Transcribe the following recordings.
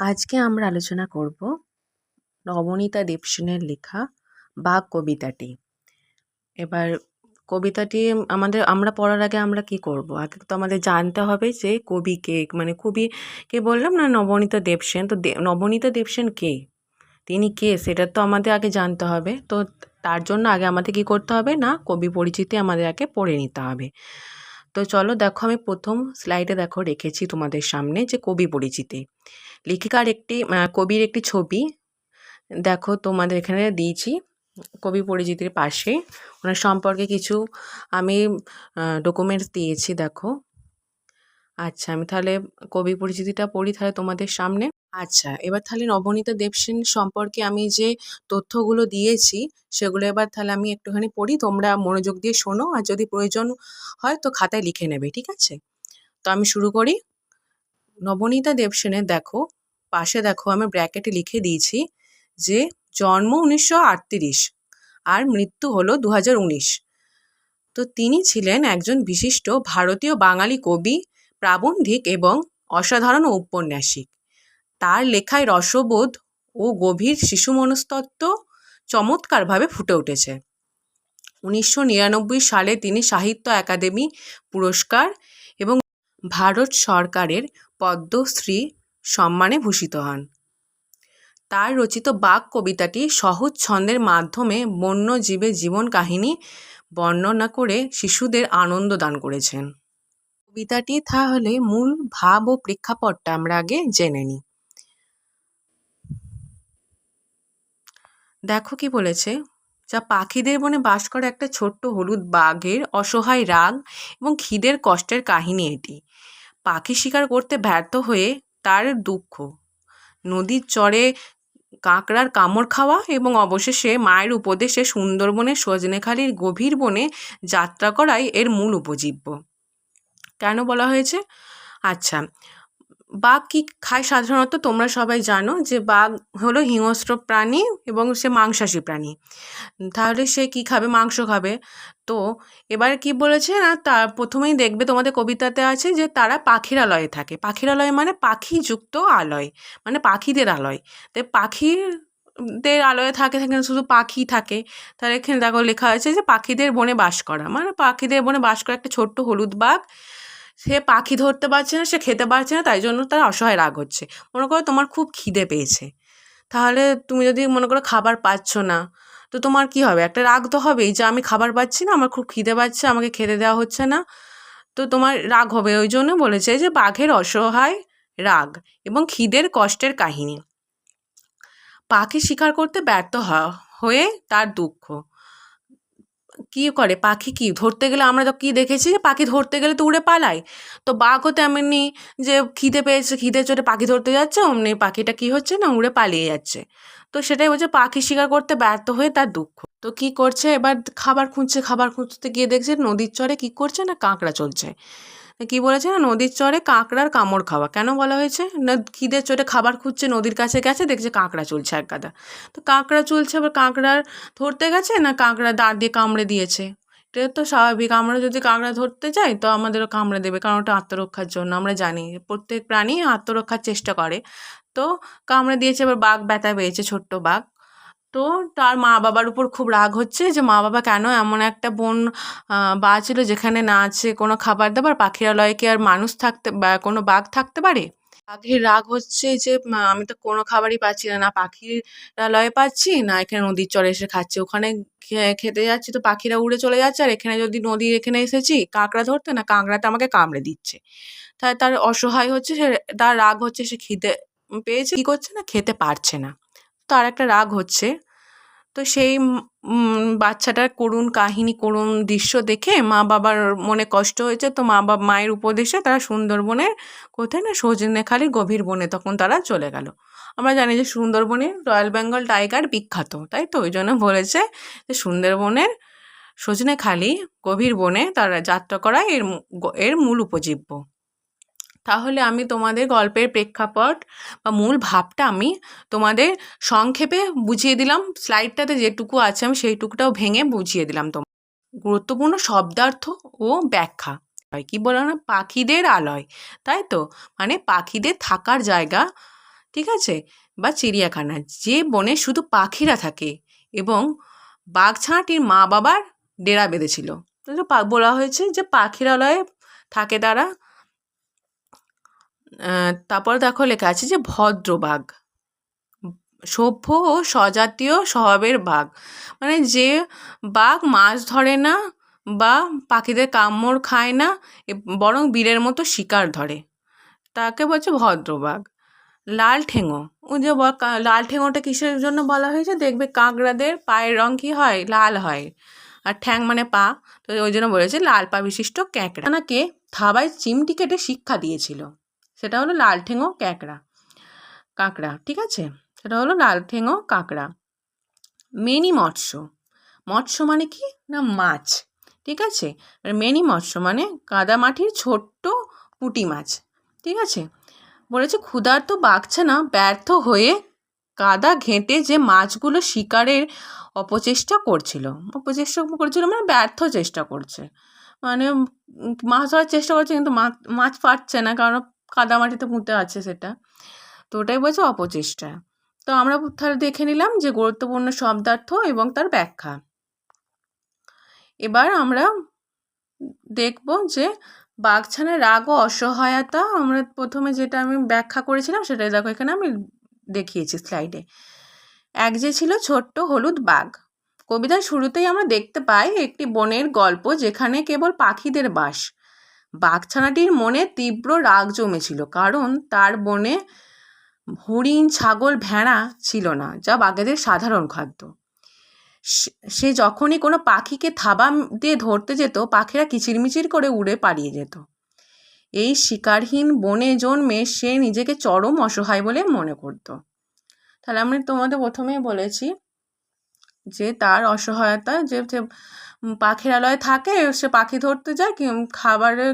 আজকে আমরা আলোচনা করব নবনীতা দেবসেনের লেখা বাঘ কবিতাটি। এবার কবিতাটি আমরা পড়ার আগে আমরা কি করব? আগে তো আমাদের জানতে হবে যে কবি কে, মানে কবিকে বললাম না নবনীতা দেবসেন, তো নবনীতা দেবসেন কে? তিনি কে সেটা তো আমাদের আগে জানতে হবে। তো তার জন্য আগে আমাদের কি করতে হবে না, কবি পরিচিতি আমাদের আগে পড়ে নিতে হবে। তো চলো দেখো, আমি প্রথম স্লাইডে দেখো রেখেছি তোমাদের সামনে যে কবি পরিচিতি। লেখিকার কবির একটি ছবি দেখো তোমাদের এখানে দিয়েছি কবি পরিচিতির পাশে। ওনার সম্পর্কে কিছু আমি ডকুমেন্টস দিয়েছি দেখো। আচ্ছা, আমি তাহলে কবি পরিচিতিটা পড়ি তাহলে তোমাদের সামনে। আচ্ছা, এবার তাহলে নবনীতা দেবসেন সম্পর্কে আমি যে তথ্যগুলো দিয়েছি সেগুলো এবার তাহলে আমি একটুখানি পড়ি, তোমরা মনোযোগ দিয়ে শোনো, আর যদি প্রয়োজন হয় তো খাতায় লিখে নেবে, ঠিক আছে? তো আমি শুরু করি। নবনীতা দেবসেনের দেখো পাশে দেখো আমি ব্র্যাকেটে লিখে দিয়েছি যে জন্ম 1938 আর মৃত্যু হলো 2019। তো তিনি ছিলেন একজন বিশিষ্ট ভারতীয় বাঙালি কবি, প্রাবন্ধিক এবং অসাধারণ ঔপন্যাসিক। তার লেখায় রসবোধ ও গভীর শিশু মনস্তত্ত্ব চমৎকারভাবে ফুটে উঠেছে। 1999 সালে তিনি সাহিত্য একাডেমি পুরস্কার এবং ভারত সরকারের পদ্মশ্রী সম্মানে ভূষিত হন। তার রচিত বাঘ কবিতাটি সহজ ছন্দের মাধ্যমে বন্যজীবের জীবন কাহিনী বর্ণনা করে শিশুদের আনন্দ দান করেছেন। কবিতাটি তাহলে মূল ভাব ও প্রেক্ষাপটটা আমরা আগে জেনে নিই। দেখো কি বলেছে, যা পাখিদের বনে বাস করা একটা ছোট্ট হলুদ বাঘের অসহায় রাগ এবং খিদের কষ্টের কাহিনী এটি। পাখি শিকার করতে ব্যর্থ হয়ে তার দুঃখ, নদীর চরে কাঁকড়ার কামড় খাওয়া এবং অবশেষে মায়ের উপদেশে সুন্দরবনের সজনেখালির গভীর বনে যাত্রা করাই এর মূল উপজীব্য। কেন বলা হয়েছে? আচ্ছা, বাঘ কি খায় সাধারণত তোমরা সবাই জানো যে বাঘ হলো হিংস্র প্রাণী এবং সে মাংসাশী প্রাণী। তাহলে সে কি খাবে? মাংস খাবে। তো এবার কি বলেছে না, তার প্রথমেই দেখবে তোমাদের কবিতাতে আছে যে তারা পাখিরালয়ে থাকে। পাখিরালয় মানে পাখিযুক্ত আলয়, মানে পাখিদের আলয়। তো পাখিদের আলয়ে থাকে, সেখানে শুধু পাখি থাকে। তার এখানে দেখো লেখা আছে যে পাখিদের বনে বাস করা, মানে পাখিদের বনে বাস করা একটা ছোট্ট হলুদ বাঘ। সে পাখি ধরতে পারছে না, সে খেতে পারছে না, তাই জন্য তার অসহায় রাগ হচ্ছে। মনে করো তোমার খুব খিদে পেয়েছে, তাহলে তুমি যদি মনে করো খাবার পাচ্ছ না, তো তোমার কি হবে? একটা রাগ তো হবেই যে আমি খাবার পাচ্ছি না, আমার খুব খিদে পাচ্ছে, আমাকে খেতে দেওয়া হচ্ছে না। তো তোমার রাগ হবে। ওই জন্য বলেছে যে বাঘের অসহায় রাগ এবং খিদের কষ্টের কাহিনী। পাখি শিকার করতে ব্যর্থ হয়ে তার দুঃখ। কি করে পাখি? কি ধরতে গেলে আমরা তো কি দেখেছি যে পাখি ধরতে গেলে তো উড়ে পালায়। তো বাঘও তেমনি, যে খিদে পেয়েছে, খিদে চোটে পাখি ধরতে যাচ্ছে, অমনি পাখিটা কি হচ্ছে না, উড়ে পালিয়ে যাচ্ছে। তো সেটাই বলছে পাখি শিকার করতে ব্যর্থ হয়ে তার দুঃখ। তো কি করছে এবার? খাবার খুঁজছে, খাবার খুঁজতে গিয়ে দেখছে নদীর চরে কি করছে না, কাঁকড়া চলছে। কি বলেছে না, নদীর চরে কাঁকড়ার কামড় খাওয়া। কেন বলা হয়েছে না? খিদের চোটে খাবার খুঁজছে, নদীর কাছে গেছে, দেখছে কাঁকড়া চলছে এক গাদা। তো কাঁকড়া চলছে, এবার কাঁকড়ার ধরতে গেছে না, কাঁকড়া দাঁত দিয়ে কামড়ে দিয়েছে। এটা তো স্বাভাবিক, আমরা যদি কাঁকড়া ধরতে যাই তো আমাদেরও কামড়ে দেবে, কারণ ওটা আত্মরক্ষার জন্য। আমরা জানি প্রত্যেক প্রাণী আত্মরক্ষার চেষ্টা করে। তো কামড়ে দিয়েছে, এবার বাঘ ব্যথা পেয়েছে, ছোট্ট বাঘ। তো তার মা বাবার উপর খুব রাগ হচ্ছে যে মা বাবা কেন এমন একটা বন ছিল যেখানে না আছে কোনো খাবার দাবার, পাখিরালয়ে কি আর মানুষ থাকতে বা কোনো বাঘ থাকতে পারে? বাঘের রাগ হচ্ছে যে আমি তো কোনো খাবারই পাচ্ছি না, না পাখিরালয়ে পাচ্ছি, না এখানে নদীর চরে এসে খাচ্ছি। ওখানে খেতে যাচ্ছি তো পাখিরা উড়ে চলে যাচ্ছে, আর এখানে যদি নদীর এখানে এসেছি কাঁকড়া ধরতে, না কাঁকড়াটা আমাকে কামড়ে দিচ্ছে। তাই তার অসহায় হচ্ছে, সে তার রাগ হচ্ছে, সে খিদে পেয়েছে, কি করছে না, খেতে পারছে না। তার একটা রাগ হচ্ছে। তো সেই বাচ্চাটার করুণ কাহিনী, করুণ দৃশ্য দেখে মা বাবার মনে কষ্ট হয়েছে। তো মায়ের উপদেশে তারা সুন্দরবনের কোথায় না সজনেখালির গভীর বনে তখন তারা চলে গেল। আমরা জানি যে সুন্দরবনে রয়্যাল বেঙ্গল টাইগার বিখ্যাত, তাই তো? ওই জন্য বলেছে যে সুন্দরবনের সজনেখালি গভীর বনে তারা যাত্রা করা এর মূল উপজীব্য। তাহলে আমি তোমাদের গল্পের প্রেক্ষাপট বা মূল ভাবটা আমি তোমাদের সংক্ষেপে বুঝিয়ে দিলাম। স্লাইডটাতে যেটুকু আছে আমি সেইটুকুটাও ভেঙে বুঝিয়ে দিলাম। তোমার গুরুত্বপূর্ণ শব্দার্থ ও ব্যাখ্যা হয় কি বলো না, পাখিদের আলয়, তাই তো? মানে পাখিদের থাকার জায়গা, ঠিক আছে, বা চিড়িয়াখানা, যে বনে শুধু পাখিরা থাকে এবং বাঘছানাটির মা বাবার ডেরা বেঁধেছিল। বলা হয়েছে যে পাখিরালয়ে থাকে তারা। তারপর দেখো লেখা আছে যে ভদ্রবাঘ, সভ্য ও স্বজাতীয় স্বভাবের বাঘ, মানে যে বাঘ মাছ ধরে না বা পাখিদের কামড় খায় না, বরং বীরের মতো শিকার ধরে, তাকে বলছে ভদ্রবাঘ। লাল ঠেঙো, ও যে লাল ঠেঙোটা কিসের জন্য বলা হয়েছে, দেখবে কাঁকড়াদের পায়ের রং কি হয়, লাল হয়, আর ঠ্যাং মানে পা, তো ওই জন্য বলেছে লাল পা বিশিষ্ট ক্যাঁকড়া। নাকে থাবায় চিমটি কেটে শিক্ষা দিয়েছিল, সেটা হলো লাল ঠেঙো কাঁকড়া। ঠিক আছে, সেটা হলো লাল ঠেঙো কাঁকড়া। মেনি মৎস্য, মৎস্য মানে কি না মাছ, ঠিক আছে, মেনি মৎস্য মানে কাদামাটির ছোট্ট পুঁটি মাছ। ঠিক আছে, বলেছে ক্ষুধার্ত বাঘছানা ব্যর্থ হয়ে কাদা ঘেঁটে যে মাছগুলো শিকারের অপচেষ্টা করছিল মানে ব্যর্থ চেষ্টা করছে, মানে মাছ ধরার চেষ্টা করছে কিন্তু মাছ পাচ্ছে না, কারণ কাদামাটিতে পুঁতে আছে সেটা, তো ওটাই বলছে অপচেষ্টা। তো আমরা তাহলে দেখে নিলাম যে গুরুত্বপূর্ণ শব্দার্থ এবং তার ব্যাখ্যা। এবার আমরা দেখব যে বাঘছানার রাগ ও অসহায়তা, আমরা প্রথমে যেটা আমি ব্যাখ্যা করেছিলাম সেটাই দেখো এখানে আমি দেখিয়েছি স্লাইডে। এক যে ছিল ছোট্ট হলুদ বাঘ। কবিতার শুরুতেই আমরা দেখতে পাই একটি বনের গল্প যেখানে কেবল পাখিদের বাস। বাঘছানাটির মনে তীব্র রাগ জমেছিল, কারণ তার বনে হরিণ, ছাগল, ভেড়া ছিল না, যা বাঘেদের সাধারণ খাদ্য। সে যখনই কোনো পাখিকে থাবা দিয়ে ধরতে যেত, পাখিরা কিচিরমিচির করে উড়ে পালিয়ে যেত। এই শিকারহীন বনে জন্মে সে নিজেকে চরম অসহায় বলে মনে করত। তাহলে আমি তোমাদের প্রথমেই বলেছি যে তার অসহায়তা, যে পাখিরালয়ে থাকে, সে পাখি ধরতে যায়, খাবারে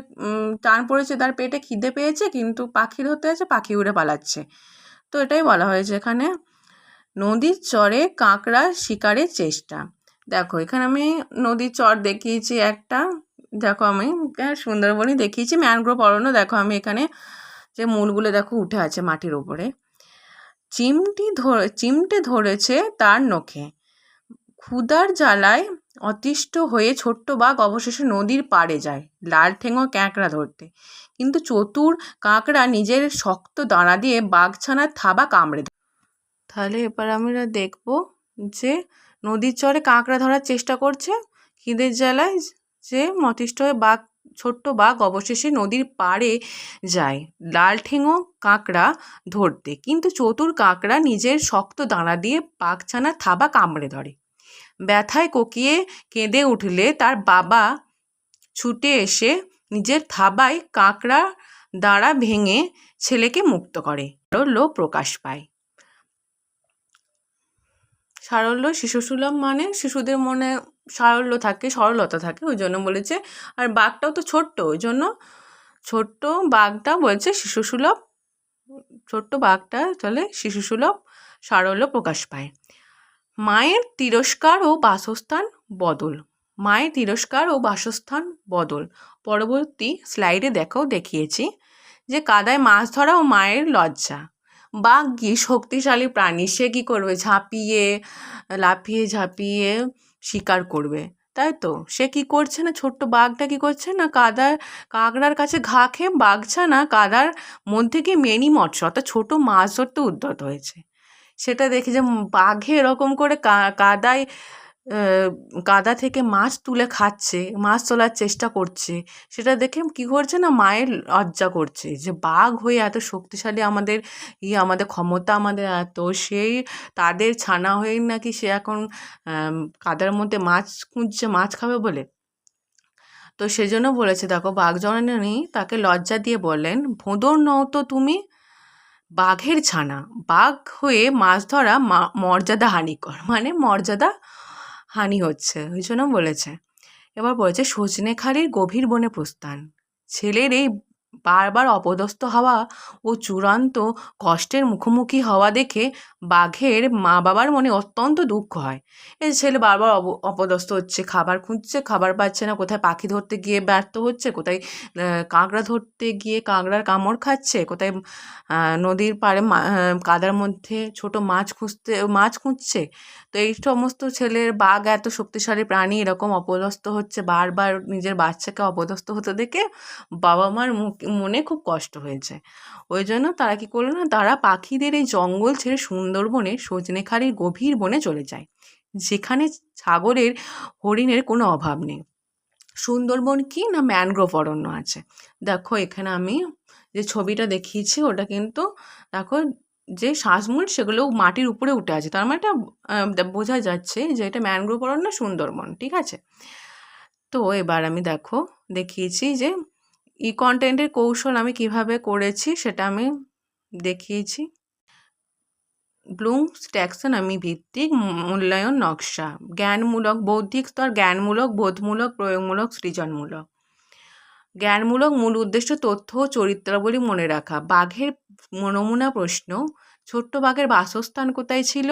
টান পড়েছে, তার পেটে খিদে পেয়েছে, কিন্তু পাখি ধরতে যাচ্ছে, পাখি উড়ে পালাচ্ছে। তো এটাই বলা হয়েছে এখানে। নদীর চরে কাঁকড়া শিকারের চেষ্টা। দেখো এখানে আমি নদীর চর দেখিয়েছি একটা, দেখো আমি সুন্দরবনই দেখিয়েছি, ম্যানগ্রোভ অরণ্য, দেখো আমি এখানে যে মূলগুলো দেখো উঠে আছে মাটির উপরে। চিমটে ধরেছে তার নখে। ক্ষুধার জ্বালায় অতিষ্ঠ হয়ে ছোট্ট বাঘ অবশেষে নদীর পাড়ে যায় লাল ঠেঙো ক্যাঁকড়া ধরতে, কিন্তু চতুর কাঁকড়া নিজের শক্ত দাঁড়া দিয়ে বাঘছানার থাবা কামড়ে দেয়। তাহলে এবার আমরা দেখব যে নদীর চরে কাঁকড়া ধরার চেষ্টা করছে, খিদের জ্বালায় যে অতিষ্ঠ হয়ে ছোট্ট বাঘ অবশেষে নদীর পাড়ে যায় লাল ঠেঙো কাঁকড়া ধরতে, কিন্তু চতুর কাঁকড়া নিজের শক্ত দাঁড়া দিয়ে বাঘছানার থাবা কামড়ে ধরে। ব্যথায় কোকিয়ে কেঁদে উঠলে তার বাবা ছুটে এসে নিজের থাবায় কাঁকড়া দাঁড়া ভেঙে ছেলেকে মুক্ত করে, সারল্য প্রকাশ পায়। সারল্য শিশুসুলভ মানে শিশুদের মনে সারল্য থাকে, সরলতা থাকে, ওই জন্য বলেছে। আর বাঘটাও তো ছোট্ট, ওই জন্য ছোট্ট বাঘটা বলছে শিশুসুলভ, ছোট্ট বাঘটা চলে শিশুসুলভ, সারল্য প্রকাশ পায়। মায়ের তিরস্কার ও বাসস্থান বদল। মায়ের তিরস্কার ও বাসস্থান বদল পরবর্তী স্লাইডে দেখিয়েছি যে কাদায় মাছ ধরা ও মায়ের লজ্জা। বাঘ কি শক্তিশালী প্রাণী, সে কী করবে, লাফিয়ে ঝাঁপিয়ে শিকার করবে, তাই তো সে কি করছে না, ছোট্ট বাঘটা কি করছে না, কাঁকড়ার কাছে ঘা খেয়ে বাঘছানা কাদার মধ্যে গিয়ে মেনি মৎস্য অর্থাৎ ছোটো মাছ ধরতে উদ্যত হয়েছে। সেটা দেখে যে বাঘে এরকম করে কাদা থেকে মাছ তুলে খাচ্ছে, মাছ তোলার চেষ্টা করছে, সেটা দেখে কি করছে না, মায়ের লজ্জা করছে যে বাঘ হয়ে এত শক্তিশালী, আমাদের ক্ষমতা আমাদের এত, সেই তাদের ছানা হয়েই নাকি সে এখন কাদার মধ্যে মাছ খুঁজছে, মাছ খাবে বলে। তো সেজন্য বলেছে, দেখো বাঘ জননী তাকে লজ্জা দিয়ে বললেন, ভোঁদর নও তো তুমি, বাঘের ছানা, বাঘ হয়ে মাছ ধরা মর্যাদা হানিকর, মানে মর্যাদা হানি হচ্ছে, ওই জন্য বলেছে। এবার বলেছে সজনেখালির গভীর বনে প্রস্থান। ছেলের এই বারবার অপদস্থ হওয়া ও চূড়ান্ত কষ্টের মুখোমুখি হওয়া দেখে বাঘের মা বাবার মনে অত্যন্ত দুঃখ হয়। এই ছেলে বারবার অপদস্থ হচ্ছে, খাবার খুঁজছে, খাবার পাচ্ছে না, কোথায় পাখি ধরতে গিয়ে ব্যর্থ হচ্ছে, কোথায় কাঁকড়া ধরতে গিয়ে কাঁকড়ার কামড় খাচ্ছে, কোথায় নদীর পাড়ে কাদার মধ্যে ছোট মাছ খুঁজছে। তো এই সমস্ত ছেলের, বাঘ এত শক্তিশালী প্রাণী এরকম অপদস্থ হচ্ছে, বারবার নিজের বাচ্চাকে অপদস্থ হতে দেখে বাবা মার মনে খুব কষ্ট হয়েছে। ওই জন্য তারা কী করলো না, তারা পাখিদের এই জঙ্গল ছেড়ে সুন্দরবনে সজনেখালির গভীর বনে চলে যায়, যেখানে ছাগলের, হরিণের কোনো অভাব নেই। সুন্দরবন কি না, ম্যানগ্রোভ অরণ্য আছে। দেখো এখানে আমি যে ছবিটা দেখিয়েছি ওটা কিন্তু দেখো, যে শ্বাসমূল সেগুলো মাটির উপরে উঠে আছে, তার মানে এটা বোঝা যাচ্ছে যে এটা ম্যানগ্রোভ অরণ্য, সুন্দরবন, ঠিক আছে। তো এবার আমি দেখিয়েছি যে কন্টেন্টের কৌশল আমি কিভাবে করেছি সেটা আমি দেখিয়েছি। ব্লুমস ট্যাক্সোনমি ভিত্তিক মূল্যায়ন নকশা, জ্ঞানমূলক, বৌদ্ধিক স্তর, জ্ঞানমূলক, বোধমূলক, প্রয়োগমূলক, সৃজনমূলক। জ্ঞানমূলক, মূল উদ্দেশ্য তথ্য ও চরিত্রাবলী মনে রাখা। বাঘের নমুনা প্রশ্ন: ছোট্ট বাঘের বাসস্থান কোথায় ছিল?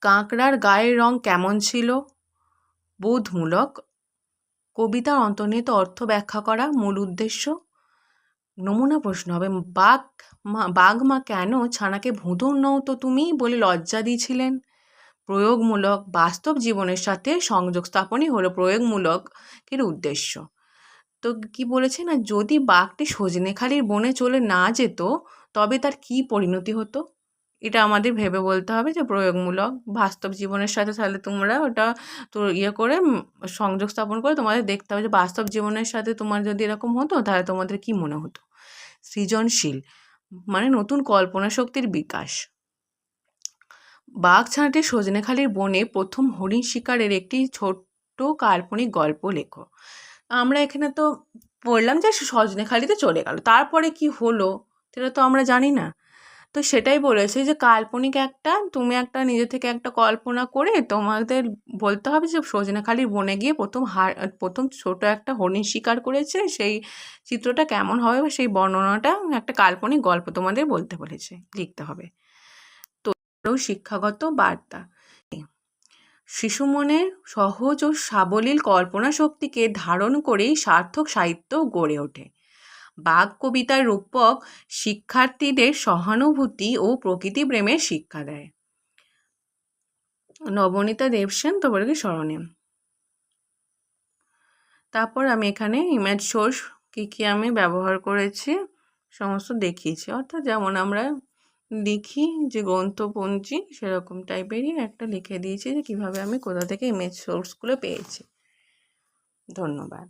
কাঁকড়ার গায়ের রং কেমন ছিল? বোধমূলক, কবিতার অন্তর্নিহিত অর্থ ব্যাখ্যা করা। মূল উদ্দেশ্য। নমুনা প্রশ্ন হবে: বাঘ মা কেন ছানাকে ভুঁদুর নও তো তুমি বলে লজ্জা দিয়েছিলেন? প্রয়োগমূলক, বাস্তব জীবনের সাথে সংযোগ স্থাপনই হলো প্রয়োগমূলকের উদ্দেশ্য। তো কি বলেছে না, যদি বাঘটি সজনেখালির বনে চলে না যেত তবে তার কি পরিণতি হতো? এটা আমাদের ভেবে বলতে হবে যে প্রয়োগমূলক, বাস্তব জীবনের সাথে তাহলে তোমরা ওটা তো করে সংযোগ স্থাপন করে তোমাদের দেখতে হবে যে বাস্তব জীবনের সাথে তোমার যদি এরকম হতো তাহলে তোমাদের কি মনে হতো। সৃজনশীল মানে নতুন কল্পনা শক্তির বিকাশ। বাঘ ছানাটি সজনেখালির বনে প্রথম হরিণ শিকারের একটি ছোট্ট কাল্পনিক গল্প লেখো। আমরা এখানে তো পড়লাম যে সজনেখালিতে চলে গেল, তারপরে কি হলো সেটা তো আমরা জানি না। তো সেটাই বলেছে যে কাল্পনিক তুমি একটা নিজে থেকে একটা কল্পনা করে তোমাদের বলতে হবে যে সজনেখালির বনে গিয়ে প্রথম ছোট একটা হরিণ শিকার করেছে, সেই চিত্রটা কেমন হবে বা সেই বর্ণনাটা একটা কাল্পনিক গল্প তোমাদের বলতে বলেছে, লিখতে হবে। তো শিক্ষাগত বার্তা: শিশু মনের সহজ ও সাবলীল কল্পনা শক্তিকে ধারণ করেই সার্থক সাহিত্য গড়ে ওঠে। বাঘ কবিতার রূপক শিক্ষার্থীদের সহানুভূতি ও প্রকৃতি প্রেমের শিক্ষা দেয়। নবনীতা দেবসেন তোমাকে স্মরণে। তারপর আমি এখানে ইমেজ সোর্স কি আমি ব্যবহার করেছি সমস্ত দেখিয়েছি, অর্থাৎ যেমন আমরা লিখি যে গ্রন্থপঞ্জি সেরকম টাইপেরই একটা লিখে দিয়েছি যে কীভাবে আমি কোথা থেকে ইমেজ সোর্সগুলো পেয়েছি। ধন্যবাদ।